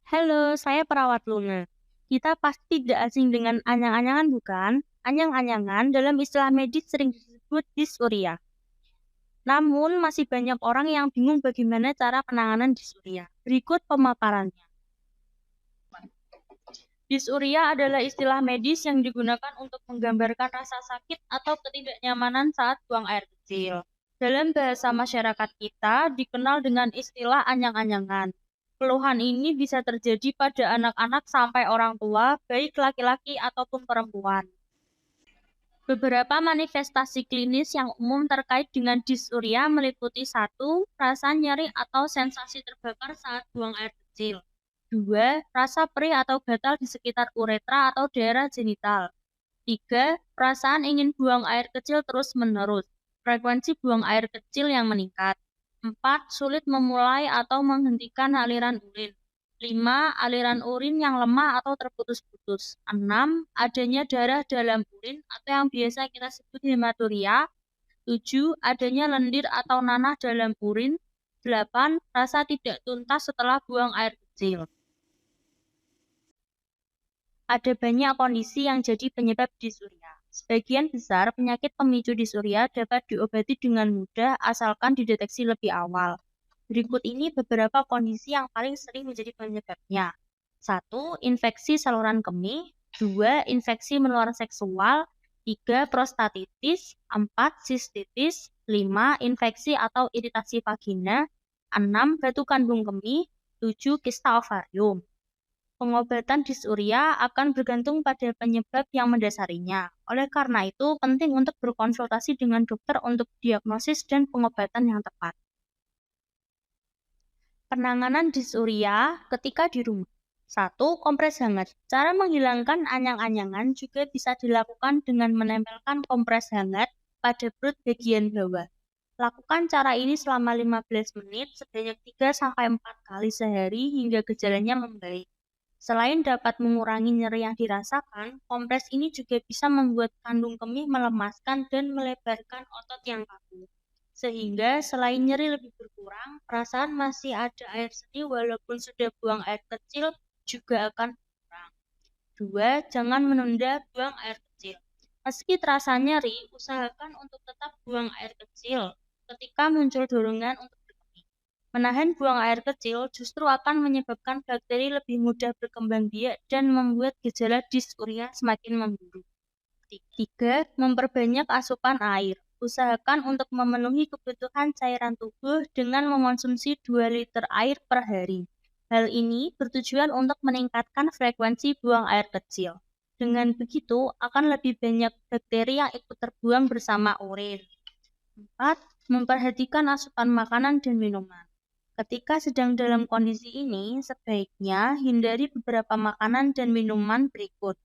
Halo, saya perawat Luna. Kita pasti tidak asing dengan anyang-anyangan, bukan? Anyang-anyangan dalam istilah medis sering disebut dysuria. Namun, masih banyak orang yang bingung bagaimana cara penanganan dysuria. Berikut pemaparannya. Dysuria adalah istilah medis yang digunakan untuk menggambarkan rasa sakit atau ketidaknyamanan saat buang air kecil. Dalam bahasa masyarakat kita, dikenal dengan istilah anyang-anyangan. Keluhan ini bisa terjadi pada anak-anak sampai orang tua, baik laki-laki ataupun perempuan. Beberapa manifestasi klinis yang umum terkait dengan dysuria meliputi 1. Rasa nyeri atau sensasi terbakar saat buang air kecil. 2. Rasa perih atau gatal di sekitar uretra atau daerah genital. 3. Perasaan ingin buang air kecil terus-menerus. Frekuensi buang air kecil yang meningkat. 4. Sulit memulai atau menghentikan aliran urin. 5. Aliran urin yang lemah atau terputus-putus. 6. Adanya darah dalam urin atau yang biasa kita sebut hematuria. 7. Adanya lendir atau nanah dalam urin. 8. Rasa tidak tuntas setelah buang air kecil. Ada banyak kondisi yang jadi penyebab dysuria. Sebagian besar penyakit pemicu dysuria dapat diobati dengan mudah asalkan dideteksi lebih awal. Berikut ini beberapa kondisi yang paling sering menjadi penyebabnya. 1. Infeksi saluran kemih. 2. Infeksi menular seksual. 3. Prostatitis. 4. Sistitis. 5. Infeksi atau iritasi vagina. 6. Batu kandung kemih. 7. Kista ovarium. Pengobatan dysuria akan bergantung pada penyebab yang mendasarinya. Oleh karena itu, penting untuk berkonsultasi dengan dokter untuk diagnosis dan pengobatan yang tepat. Penanganan dysuria ketika di rumah. 1. Kompres hangat. Cara menghilangkan anyang-anyangan juga bisa dilakukan dengan menempelkan kompres hangat pada perut bagian bawah. Lakukan cara ini selama 15 menit sebanyak 3-4 kali sehari hingga gejalanya membaik. Selain dapat mengurangi nyeri yang dirasakan, kompres ini juga bisa membuat kandung kemih melemaskan dan melebarkan otot yang kaku. Sehingga selain nyeri lebih berkurang, perasaan masih ada air seni walaupun sudah buang air kecil juga akan berkurang. 2. Jangan menunda buang air kecil. Meski terasa nyeri, usahakan untuk tetap buang air kecil ketika muncul dorongan untuk berkemih. Menahan buang air kecil justru akan menyebabkan bakteri lebih mudah berkembang biak dan membuat gejala dysuria semakin memburuk. 3. Memperbanyak asupan air. Usahakan untuk memenuhi kebutuhan cairan tubuh dengan mengonsumsi 2 liter air per hari. Hal ini bertujuan untuk meningkatkan frekuensi buang air kecil. Dengan begitu, akan lebih banyak bakteri yang ikut terbuang bersama urin. 4. Memperhatikan asupan makanan dan minuman. Ketika sedang dalam kondisi ini, sebaiknya hindari beberapa makanan dan minuman berikut.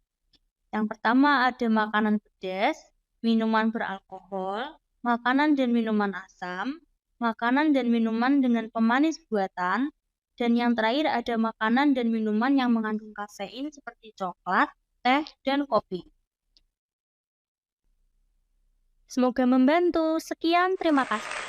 Yang pertama ada makanan pedas, minuman beralkohol, makanan dan minuman asam, makanan dan minuman dengan pemanis buatan, dan yang terakhir ada makanan dan minuman yang mengandung kafein seperti coklat, teh, dan kopi. Semoga membantu. Sekian, terima kasih.